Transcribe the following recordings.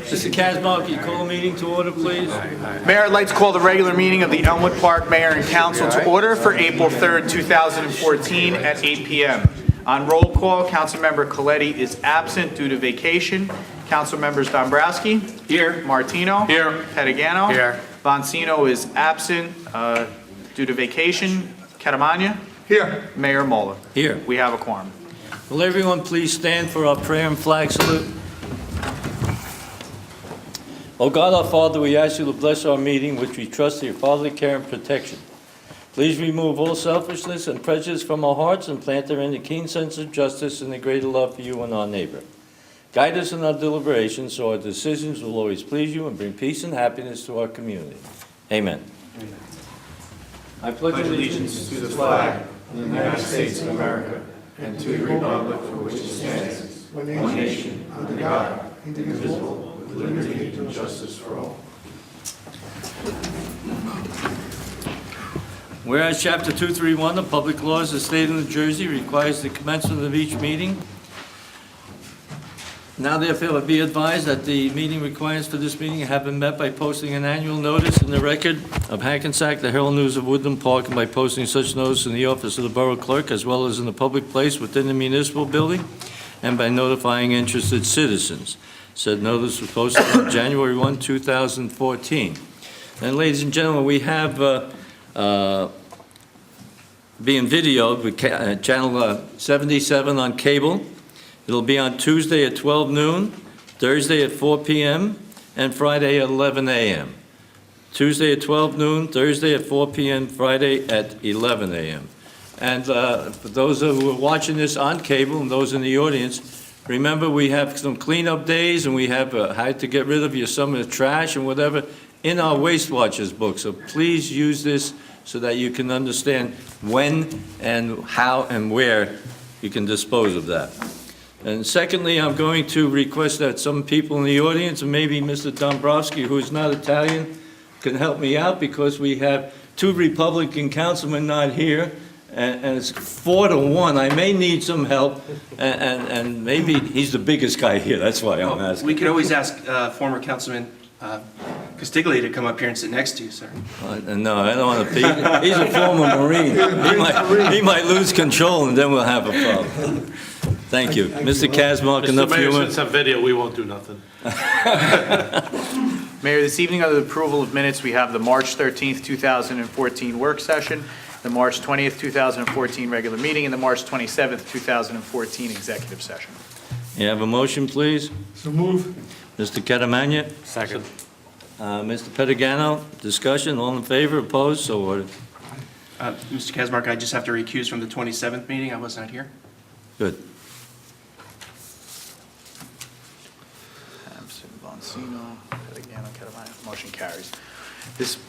Mr. Kazmark, you call a meeting to order, please? Mayor, I'd like to call the regular meeting of the Elmwood Park Mayor and Council to order for April 3rd, 2014 at 8 p.m. On roll call, Councilmember Coletti is absent due to vacation. Councilmembers Dombrowski. Here. Martino. Here. Pettigano. Here. Bonsino is absent due to vacation. Catamagna. Here. Mayor Mola. Here. We have a quorum. Will everyone please stand for our prayer and flag salute? O God, our Father, we ask you to bless our meeting, which we trust to your fatherly care and protection. Please remove all selfishness and prejudice from our hearts and plant therein a keen sense of justice and a greater love for you and our neighbor. Guide us in our deliberations so our decisions will always please you and bring peace and happiness to our community. Amen. I pledge allegiance to the flag of the United States of America and to the republic for which it stands, one nation, under God, indivisible, with liberty and justice for all. Whereas Chapter 231 of Public Laws of the State of New Jersey requires the commencement of each meeting, now therefore be advised that the meeting requirements for this meeting have been met by posting an annual notice in the record of Hackensack, the Herald News of Woodland Park, and by posting such notice in the office of the Borough Clerk as well as in the public place within the municipal building, and by notifying interested citizens. Said notice was posted on January 1, 2014. And ladies and gentlemen, we have being videoed with channel 77 on cable. It'll be on Tuesday at 12 noon, Thursday at 4 p.m., and Friday at 11 a.m. Tuesday at 12 noon, Thursday at 4 p.m., Friday at 11 a.m. And for those who are watching this on cable and those in the audience, remember we have some cleanup days and we have how to get rid of some of the trash and whatever in our Waste Watchers book. So please use this so that you can understand when and how and where you can dispose of that. And secondly, I'm going to request that some people in the audience, and maybe Mr. Dombrowski, who is not Italian, can help me out because we have two Republican councilmen not here, and it's 4-1. I may need some help, and maybe he's the biggest guy here. That's why I'm asking. We could always ask former Councilman Castiglia to come up here and sit next to you, sir. No, I don't want to be. He's a former Marine. He might lose control, and then we'll have a problem. Thank you. Mr. Kazmark, enough humor? Mr. Mayor, since on video, we won't do nothing. Mayor, this evening under the approval of minutes, we have the March 13th, 2014 work session, the March 20th, 2014 regular meeting, and the March 27th, 2014 executive session. You have a motion, please? So move. Mr. Catamagna? Second. Mr. Pettigano, discussion, all in favor, opposed, so ordered. Mr. Kazmark, I just have to recuse from the 27th meeting. I was not here. Good. Absent, Bonsino, Pettigano, Catamagna. Motion carries.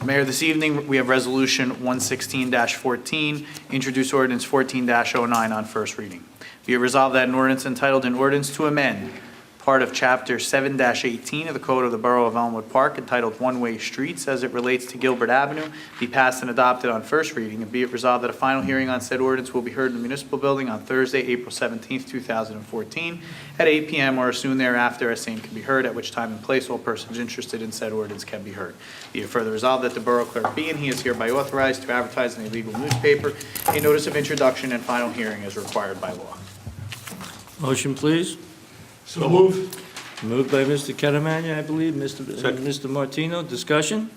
Mayor, this evening, we have Resolution 116-14, introduce ordinance 14-09 on first reading. Be it resolved that an ordinance entitled An Ordinance to Amend part of Chapter 7-18 of the Code of the Borough of Elmwood Park entitled One-Way Streets as it relates to Gilbert Avenue be passed and adopted on first reading, and be it resolved that a final hearing on said ordinance will be heard in the municipal building on Thursday, April 17th, 2014 at 8 p.m. or as soon thereafter as same can be heard, at which time and place all persons interested in said ordinance can be heard. Be it further resolved that the Borough Clerk be and he is hereby authorized to advertise in a legal newspaper a notice of introduction and final hearing as required by law. Motion, please. So move. Moved by Mr. Catamagna, I believe. Mr. Martino, discussion?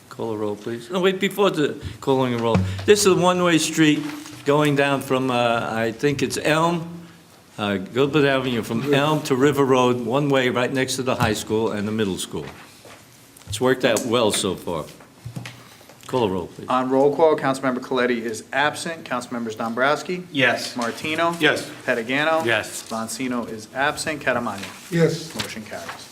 Call a roll, please. No, wait, before the calling a roll. This is a one-way street going down from, I think it's Elm, Gilbert Avenue, from Elm to River Road, one way right next to the high school and the middle school. It's worked out well so far. Call a roll, please. On roll call, Councilmember Coletti is absent. Councilmembers Dombrowski? Yes. Martino? Yes. Pettigano? Yes. Bonsino is absent. Catamagna? Yes. Motion carries.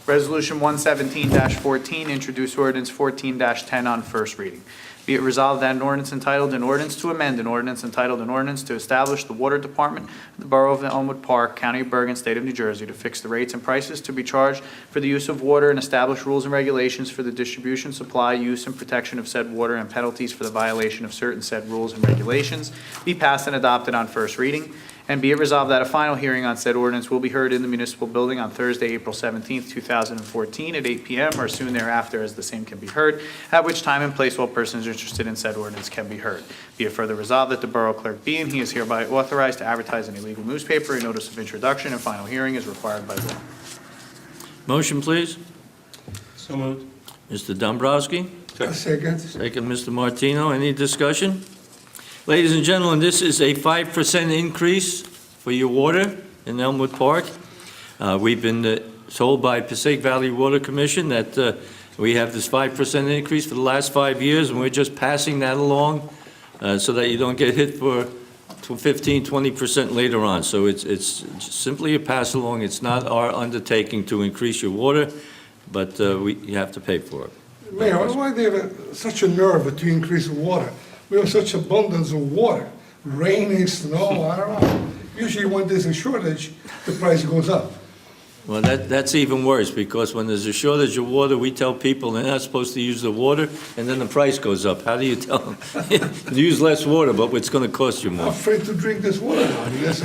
Resolution 117-14, introduce ordinance 14-10 on first reading. Be it resolved that an ordinance entitled An Ordinance to Amend an Ordinance entitled An Ordinance to Establish the Water Department of the Borough of Elmwood Park, County of Bergen, State of New Jersey, to fix the rates and prices to be charged for the use of water and establish rules and regulations for the distribution, supply, use, and protection of said water and penalties for the violation of certain said rules and regulations, be passed and adopted on first reading. And be it resolved that a final hearing on said ordinance will be heard in the municipal building on Thursday, April 17th, 2014, at 8 p.m. or soon thereafter, as the same can be heard, at which time and place all persons interested in said ordinance can be heard. Be it further resolved that the Borough Clerk be and he is hereby authorized to advertise in a legal newspaper a notice of introduction and final hearing is required by law. Motion, please. So moved. Mr. Dombrowski? A second. Second, Mr. Martino. Any discussion? Ladies and gentlemen, this is a 5% increase for your water in Elmwood Park. We've been told by Passaic Valley Water Commission that we have this 5% increase for the last 5 years, and we're just passing that along so that you don't get hit for 15, 20% later on. So it's simply a pass along. It's not our undertaking to increase your water, but you have to pay for it. Mayor, why they have such a nerve to increase water? We have such abundance of water, rain, snow, I don't know. Usually when there's a shortage, the price goes up. Well, that's even worse, because when there's a shortage of water, we tell people they're not supposed to use the water, and then the price goes up. How do you tell them? Use less water, but it's going to cost you I'm more. afraid to drink this water now because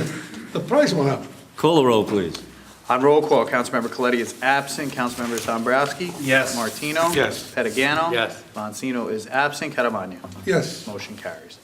the price went up. Call the roll, please. On roll call, Councilmember Coletti is absent. Councilmember Dombrowski? Yes. Martino? Yes. Pagano? Yes. Bonsino is absent. Catalano? Yes. Motion carries.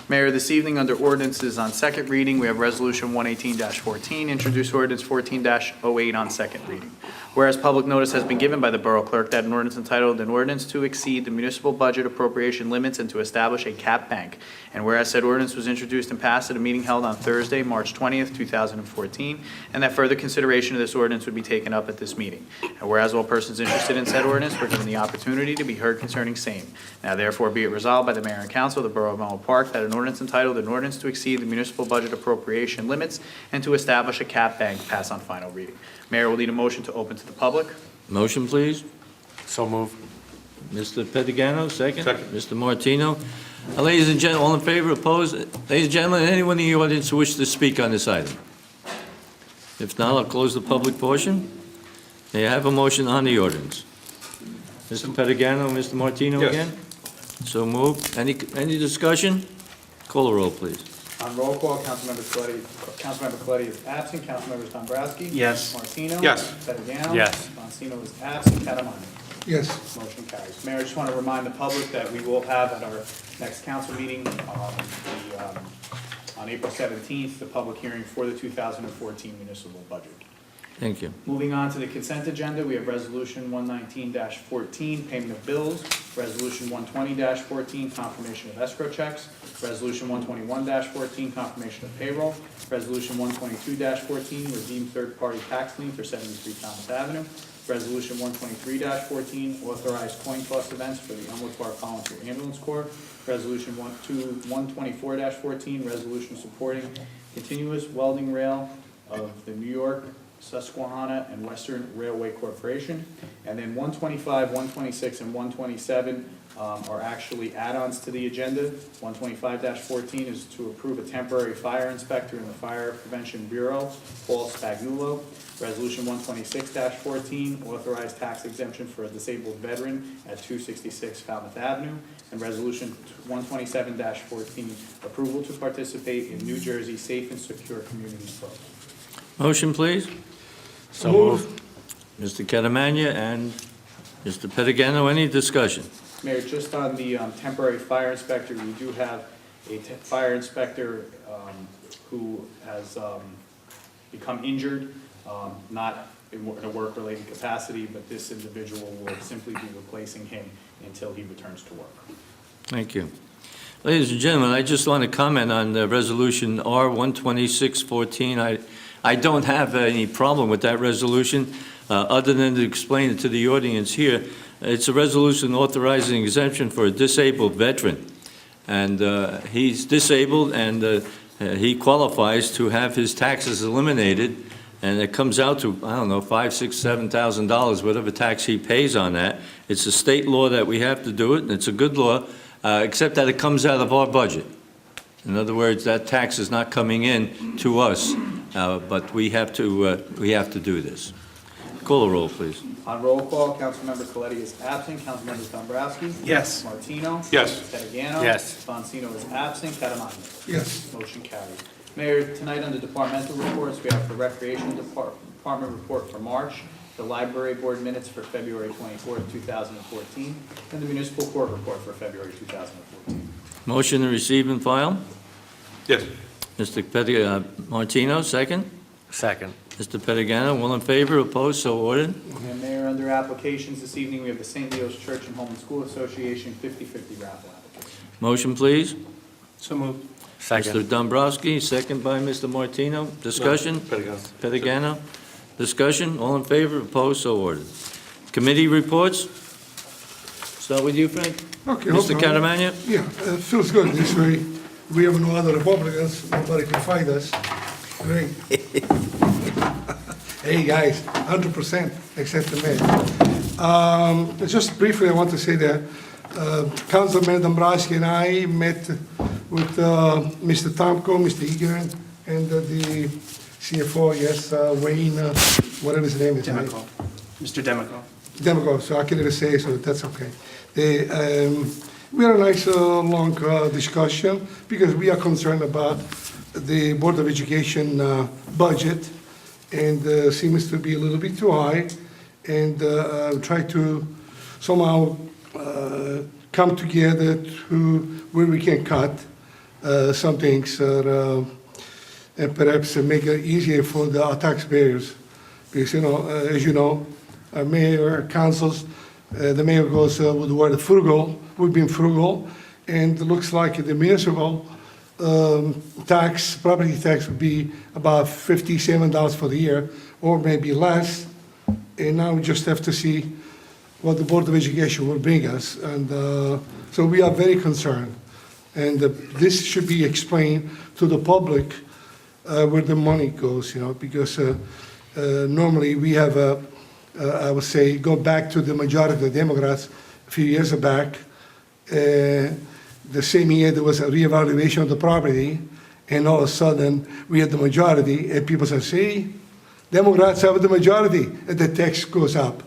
Mayor, this evening, under ordinances on second reading, we have Resolution 118-14, introduced ordinance 14-08 on second reading. Whereas public notice has been given by the Borough Clerk that an ordinance entitled, "An Ordinance to Exceed the Municipal Budget Appropriation Limits and to Establish a Cap Bank," and whereas said ordinance was introduced and passed at a meeting held on Thursday, March 20th, 2014, and that further consideration of this ordinance would be taken up at this meeting. And whereas all persons interested in said ordinance were given the opportunity to be heard concerning same. Now therefore be it resolved by the Mayor and Council of the Borough of Elmwood Park that an ordinance entitled, "An Ordinance to Exceed the Municipal Budget Appropriation Limits and to Establish a Cap Bank," pass on final reading. Mayor will need a motion to open to the public. Motion, please. So move. Mr. Pagano, second. Second. Mr. Martino. Ladies and gentlemen, all in favor, opposed? Ladies and gentlemen, anyone in the audience who wishes to speak on this item? If not, I'll close the public portion. May I have a motion on the ordinance? Mr. Pagano, Mr. Martino Yes. again? So moved. Any discussion? Call the roll, please. On roll call, Councilmember Coletti is absent. Councilmembers Dombrowski? Yes. Martino? Yes. Pagano? Yes. Bonsino is absent. Catalano? Yes. Motion carries. Mayor, I just want to remind the public that we will have at our next council meeting on April 17th, the public hearing for the 2014 municipal budget. Thank you. Moving on to the consent agenda, we have Resolution 119-14, payment of bills, Resolution 120-14, confirmation of escrow checks, Resolution 121-14, confirmation of payroll, Resolution 122-14, redeem third-party tax lien for 73 Thomas Avenue, Resolution 123-14, authorized coin toss events for the Elmwood Park Volunteer Ambulance Corps, Resolution 124-14, resolution supporting continuous welding rail of the New York, Susquehanna, and Western Railway Corporation. And then 125, 126, and 127 are actually add-ons to the agenda. 125-14 is to approve a temporary fire inspector in the Fire Prevention Bureau, Paul Spagnuolo. Resolution 126-14, authorized tax exemption for a disabled veteran at 266 Falmouth Avenue. And Resolution 127-14, approval to participate in New Jersey Safe and Secure Communities Program. Motion, please. So move. Mr. Catamagna and Mr. Pagano, any discussion? Mayor, just on the temporary fire inspector, we do have a fire inspector who has become injured, not in a work-related capacity, but this individual will simply be replacing him until he returns to work. Thank you. Ladies and gentlemen, I just want to comment on the Resolution R-12614. I don't have any problem with that resolution, other than to explain it to the audience here. It's a resolution authorizing exemption for a disabled veteran. And he's disabled, and he qualifies to have his taxes eliminated, and it comes out to, I don't know, $5,000, $6,000, $7,000, whatever tax he pays on that. It's a state law that we have to do it, and it's a good law, except that it comes out of our budget. In other words, that tax is not coming in to us, but we have to do this. Call the roll, please. On roll call, Councilmember Coletti is absent. Councilmembers Dombrowski? Yes. Martino? Yes. Pagano? Yes. Bonsino is absent. Catalano? Yes. Motion carries. Mayor, tonight under departmental reports, we have the Recreation Department report for March, the Library Board minutes for February 24th, 2014, and the Municipal Court report for February 2014. Motion to receive and file. Yes. Mr. Martino, second. Second. Mr. Petegano, all in favor, opposed, so ordered. And Mayor, under applications this evening, we have the St. Leo's Church and Home and School Association 50/50 raffle application. Motion, please. So moved. Mr. Second. Dombrowski, second by Mr. Martino. Discussion? Petegano. Petegano? Discussion? All in favor, opposed, so ordered. Committee reports? Start with you, Frank. Okay, no Mr. problem. Caramagna? Yeah, it feels good this way. We have no other Republicans, nobody can fight us. Great. Hey, guys, 100% except the mayor. Just briefly, I want to say that Councilman Dombrowski and I met with Mr. Tomko, Mr. Egan, and the CFO, yes, Wayne, whatever his name is. right? Demiko. Mr. Demiko. Democrat, so I can even say, so that's okay. We had a nice, long discussion, because we are concerned about the Board of Education budget, and seems to be a little bit too high, and try to somehow come together to where we can cut some things, and perhaps make it easier for our taxpayers. Because, as you know, our mayor, councils, the mayor goes with the word frugal. We've been frugal, and it looks like the municipal tax, property tax would be about $57 for the year, or maybe less. And now we just have to see what the Board of Education will bring us. And so we are very concerned. And this should be explained to the public where the money goes, because normally we have I would say, go back to the majority of the Democrats a few years back. The same year there was a reevaluation of the property, and all of a sudden we had the majority, and people said, see, Democrats have the majority, and the tax goes up.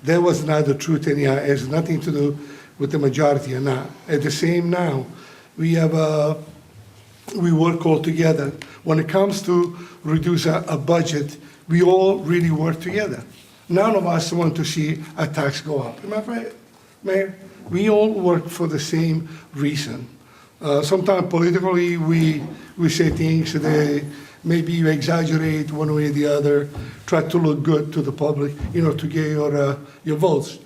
That was not the truth anyhow. It has nothing to do with the majority or not. At the same now, we work all together. When it comes to reduce a budget, we all really work together. None of us want to see a tax go up. Am I right, Mayor? We all work for the same reason. Sometimes politically, we say things that maybe you exaggerate one way or the other, try to look good to the public, to get your votes.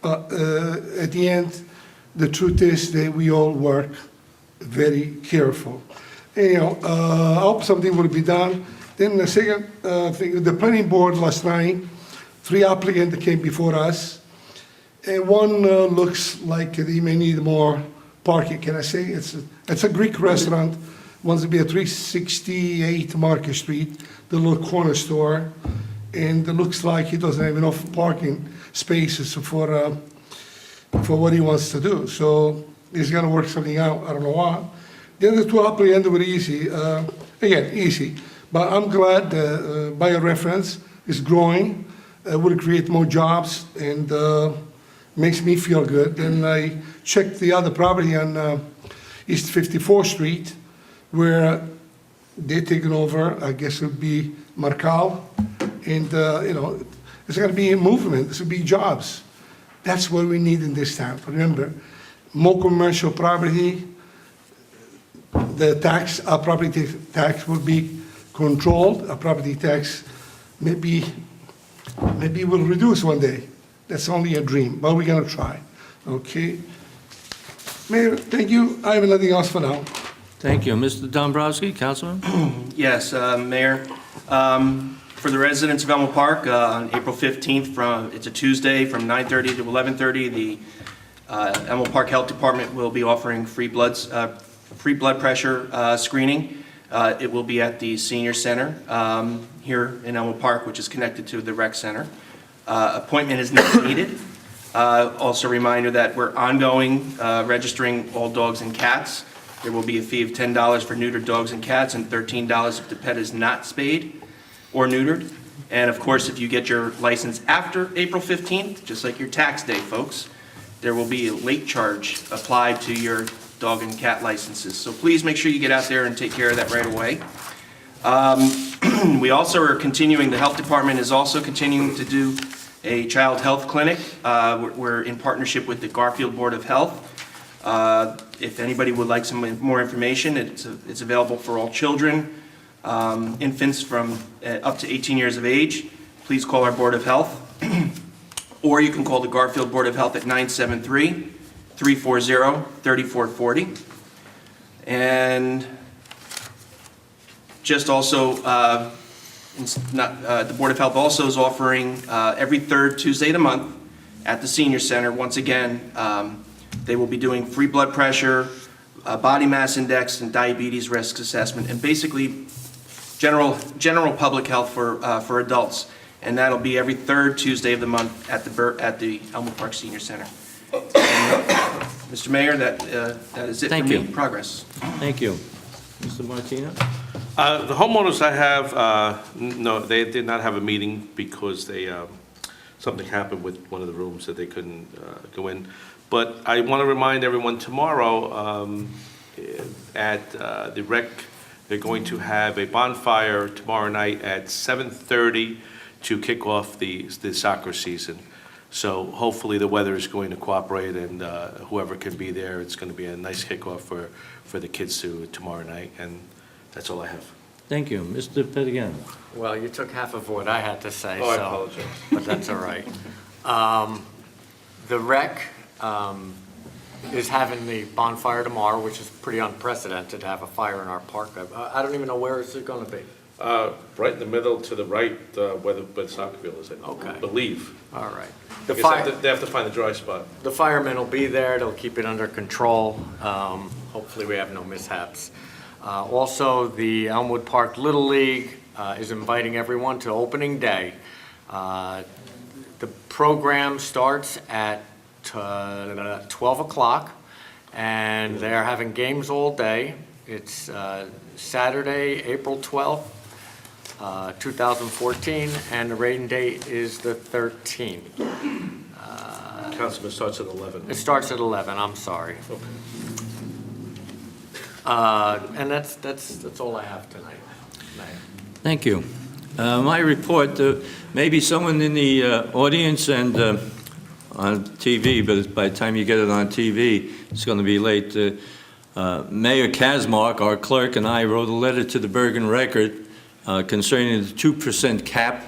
At the end, the truth is that we all work very careful. And, I hope something will be done. Then the second thing, the planning board last night, 3 applicants came before us, and one looks like they may need more parking. Can I say it's a Greek restaurant, wants to be at 368 Market Street, the little corner store, and it looks like he doesn't have enough parking spaces for what he wants to do. So he's gonna work something out. I don't know what. The other 2 applicants were easy. Again, easy, but I'm glad BioReference is growing. Will create more jobs, and makes me feel good. Then I checked the other property on East 54th Street, where they're taking over, I guess it would be Marcal, and it's gonna be a movement, this will be jobs. That's what we need in this town. Remember, more commercial property, the property tax will be controlled, a property tax maybe we'll reduce one day. That's only a dream, but we're gonna try, okay? Mayor, thank you. I have nothing else for now. Thank you. Mr. Dombrowski, Councilman? Yes, Mayor. For the residents of Elmo Park, on April 15th, it's a Tuesday, from 9:30 to 11:30, the Elmo Park Health Department will be offering free blood pressure screening. It will be at the Senior Center here in Elmo Park, which is connected to the rec center. Appointment is not needed. Also a reminder that we're ongoing registering all dogs and cats. There will be a fee of $10 for neutered dogs and cats, and $13 if the pet is not spayed or neutered. And of course, if you get your license after April 15th, just like your tax day, folks, there will be a late charge applied to your dog and cat licenses. So please make sure you get out there and take care of that right away. We also are continuing, the health department is also continuing to do a child health clinic. We're in partnership with the Garfield Board of Health. If anybody would like some more information, it's available for all children, infants from up to 18 years of age. Please call our Board of Health. Or you can call the Garfield Board of Health at 973-340-3440. And just also, the Board of Health also is offering every third Tuesday of the month at the Senior Center. Once again, they will be doing free blood pressure, body mass index, and diabetes risk assessment, and basically general public health for adults. And that'll be every third Tuesday of the month at the Elmwood Park Senior Center. Mr. Mayor, that is it for Thank me. you. Progress. Thank you. Mr. Martino? The homeowners I have, no, they did not have a meeting because something happened with one of the rooms that they couldn't go in. But I want to remind everyone tomorrow at the rec, they're going to have a bonfire tomorrow night at 7:30 to kick off the soccer season. So hopefully the weather is going to cooperate, and whoever can be there, it's going to be a nice kickoff for the kids tomorrow night, and that's all I have. Thank you. Mr. Pettigano? Well, you took half of what I had to say, Oh, I so, apologize. but that's all right. The rec is having the bonfire tomorrow, which is pretty unprecedented to have a fire in our park. I don't even know where is it going to be. Right in the middle to the right, where the soccer field is, I Okay. believe. All right. I The guess fire, they have to find a dry spot. the firemen will be there. They'll keep it under control. Hopefully, we have no mishaps. Also, the Elmwood Park Little League is inviting everyone to opening day. The program starts at 12 o'clock, and they're having games all day. It's Saturday, April 12th, 2014, and the rain date is the 13th. Councilman starts at 11. It starts at 11, I'm sorry. Okay. And that's all I have tonight, Mayor. Thank you. My report, maybe someone in the audience and on TV, but by the time you get it on TV, it's going to be late. Mayor Kazmark, our clerk, and I wrote a letter to the Bergen Record concerning the 2% cap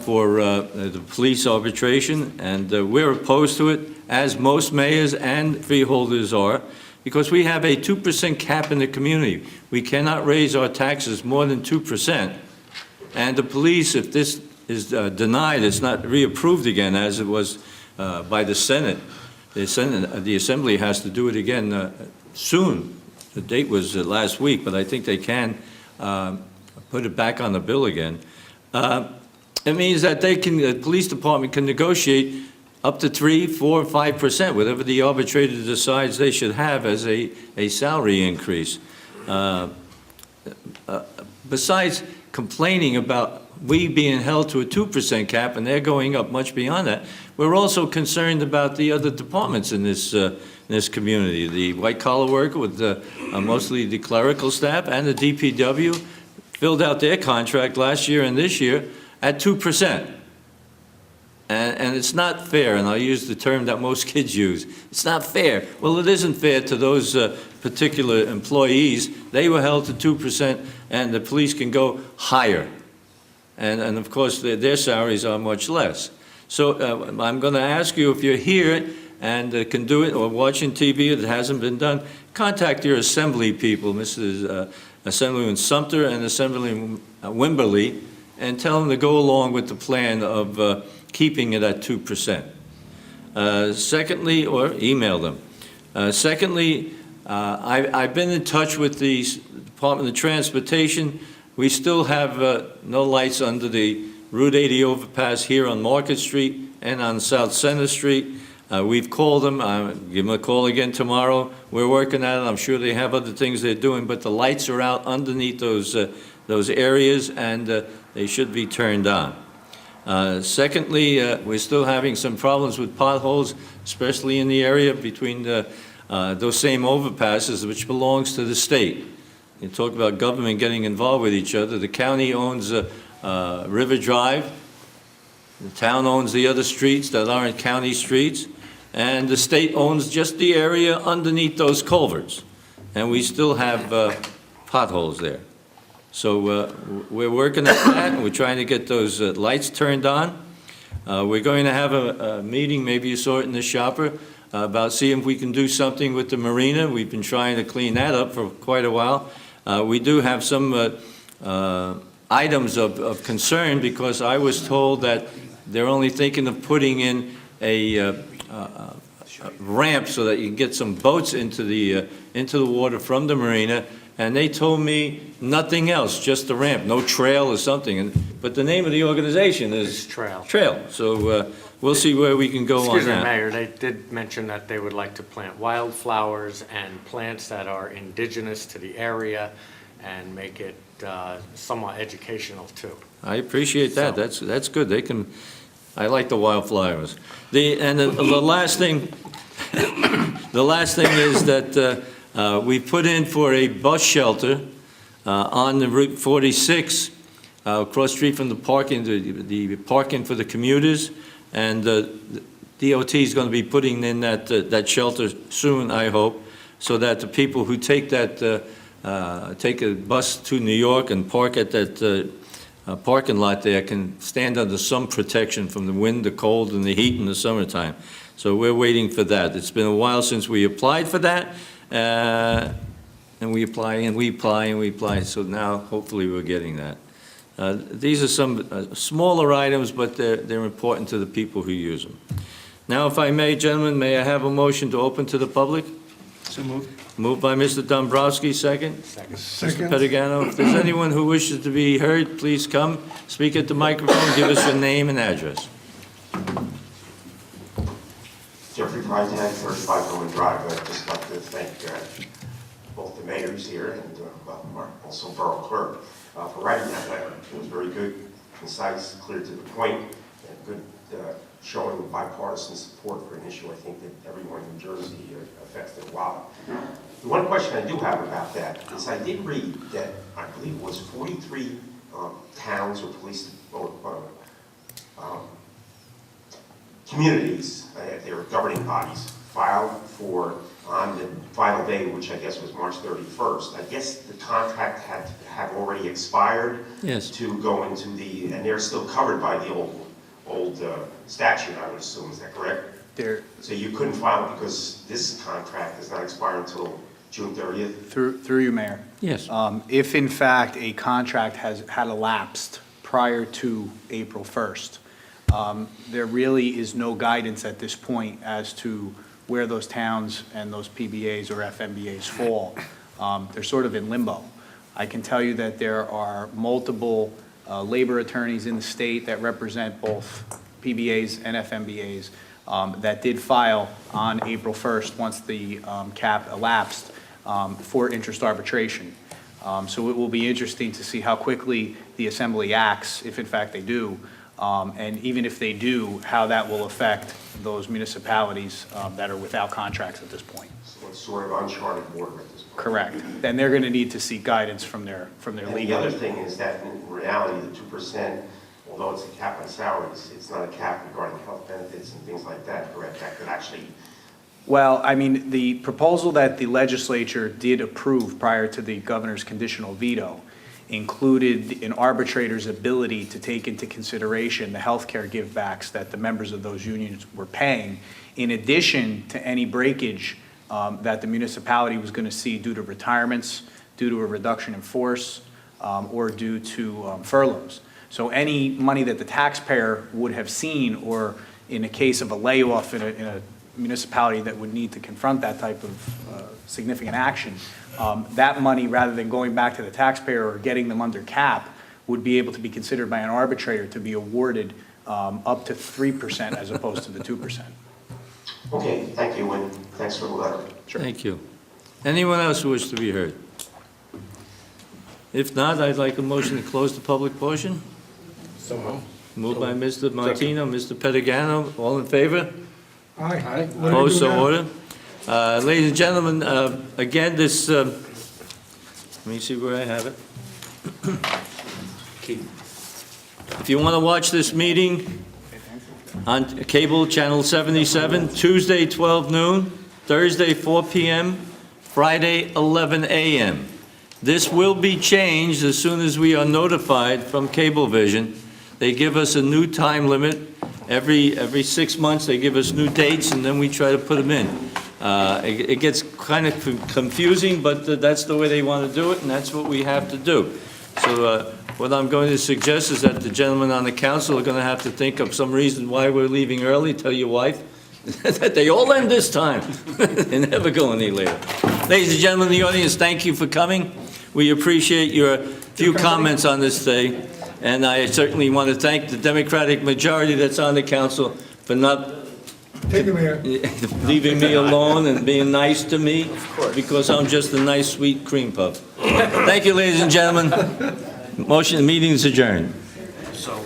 for the police arbitration, and we're opposed to it, as most mayors and freeholders are, because we have a 2% cap in the community. We cannot raise our taxes more than 2%. And the police, if this is denied, it's not reapproved again as it was by the Senate. The Assembly has to do it again soon. The date was last week, but I think they can put it back on the bill again. It means that the police department can negotiate up to 3%, 4%, 5%, whatever the arbitrator decides they should have as a salary increase. Besides complaining about we being held to a 2% cap and they're going up much beyond that, we're also concerned about the other departments in this community. The white-collar worker with mostly the clerical staff and the DPW filled out their contract last year and this year at 2%. And it's not fair, and I'll use the term that most kids use. It's not fair. Well, it isn't fair to those particular employees. They were held to 2%, and the police can go higher. And of course, their salaries are much less. So I'm going to ask you, if you're here and can do it, or watching TV, it hasn't been done, contact your assembly people, Mrs. Assemblyman Sumter and Assemblyman Wimberly, and tell them to go along with the plan of keeping it at 2%. Secondly, or email them. Secondly, I've been in touch with the Department of Transportation. We still have no lights under the Route 80 overpass here on Market Street and on South Center Street. We've called them. Give them a call again tomorrow. We're working at it. I'm sure they have other things they're doing, but the lights are out underneath those areas, and they should be turned on. Secondly, we're still having some problems with potholes, especially in the area between those same overpasses, which belongs to the state. You talk about government getting involved with each other. The county owns River Drive. The town owns the other streets that aren't county streets. And the state owns just the area underneath those culverts. And we still have potholes there. So we're working at that, and we're trying to get those lights turned on. We're going to have a meeting, maybe you saw it in the shopper, about seeing if we can do something with the marina. We've been trying to clean that up for quite a while. We do have some items of concern, because I was told that they're only thinking of putting in a ramp so that you can get some boats into the water from the marina, and they told me nothing else, just the ramp, no trail or something. But the name of the organization is Trail. Trail. So we'll see where we can go on Excuse me, that. Mayor, they did mention that they would like to plant wildflowers and plants that are indigenous to the area and make it somewhat educational too. I appreciate that. That's good. They can, I like the wildflowers. The last thing, the last thing is that we put in for a bus shelter on the Route 46, across the street from the parking, the parking for the commuters, and DOT is going to be putting in that shelter soon, I hope, so that the people who take take a bus to New York and park at that parking lot there can stand under some protection from the wind, the cold, and the heat in the summertime. So we're waiting for that. It's been a while since we applied for that, and we apply, and we apply, and we apply, so now hopefully we're getting that. These are some smaller items, but they're important to the people who use them. Now, if I may, gentlemen, may I have a motion to open to the public? So moved. Moved by Mr. Dombrowski, second. Second. Second. Pedigano, if there's anyone who wishes to be heard, please come, speak at the microphone, give us your name and address. Jeffrey President, 35 Owen Drive. I'd just like to thank both the mayors here and also Borough Clerk for writing that letter. It was very good, concise, clear to the point, and good showing of bipartisan support for an issue I think that everyone in New Jersey affects their wallet. The one question I do have about that is I did read that I believe it was 43 towns or police or communities, their governing bodies, filed for, on the final day, which I guess was March 31st, I guess the contract had to have already expired Yes. to go into the, and they're still covered by the old statute, I would assume, is that correct? There, So you couldn't file because this contract does not expire until June 30th? through you, Mayor. Yes. If in fact a contract had elapsed prior to April 1st, there really is no guidance at this point as to where those towns and those PBAs or FMBAs fall. They're sort of in limbo. I can tell you that there are multiple labor attorneys in the state that represent both PBAs and FMBAs that did file on April 1st, once the cap elapsed, for interest arbitration. So it will be interesting to see how quickly the Assembly acts, if in fact they do, and even if they do, how that will affect those municipalities that are without contracts at this point. So it's sort of uncharted water at this point. Correct. Then they're going to need to seek guidance from their And the legal. other thing is that in reality, the 2%, although it's a cap on salaries, it's not a cap regarding health benefits and things like that, correct? That could actually, Well, I mean, the proposal that the legislature did approve prior to the governor's conditional veto included an arbitrator's ability to take into consideration the healthcare givebacks that the members of those unions were paying, in addition to any breakage that the municipality was going to see due to retirements, due to a reduction in force, or due to furloughs. So any money that the taxpayer would have seen, or in a case of a layoff in a municipality that would need to confront that type of significant action, that money, rather than going back to the taxpayer or getting them under cap, would be able to be considered by an arbitrator to be awarded up to 3% as opposed to the 2%. okay, thank you, and thanks for the letter. Thank you. Anyone else who wishes to be heard? If not, I'd like a motion to close the public portion. Moved by Mr. Martino, Mr. Pedigano, all in favor? Aye. Opposed, so ordered. Ladies and gentlemen, again, this, let me see where I have it. If you want to watch this meeting on cable channel 77, Tuesday, 12 noon, Thursday, 4 p.m., Friday, 11 a.m. This will be changed as soon as we are notified from Cablevision. They give us a new time limit. Every 6 months, they give us new dates, and then we try to put them in. It gets kind of confusing, but that's the way they want to do it, and that's what we have to do. So what I'm going to suggest is that the gentlemen on the council are going to have to think of some reason why we're leaving early. Tell your wife that they all end this time. They never go any later. Ladies and gentlemen in the audience, thank you for coming. We appreciate your few comments on this day, and I certainly want to thank the Democratic majority that's on the council for not Thank you, Mayor. leaving me alone and being nice to me, because I'm just a nice, sweet cream puff. Thank you, ladies and gentlemen. Motion, meeting is adjourned. So,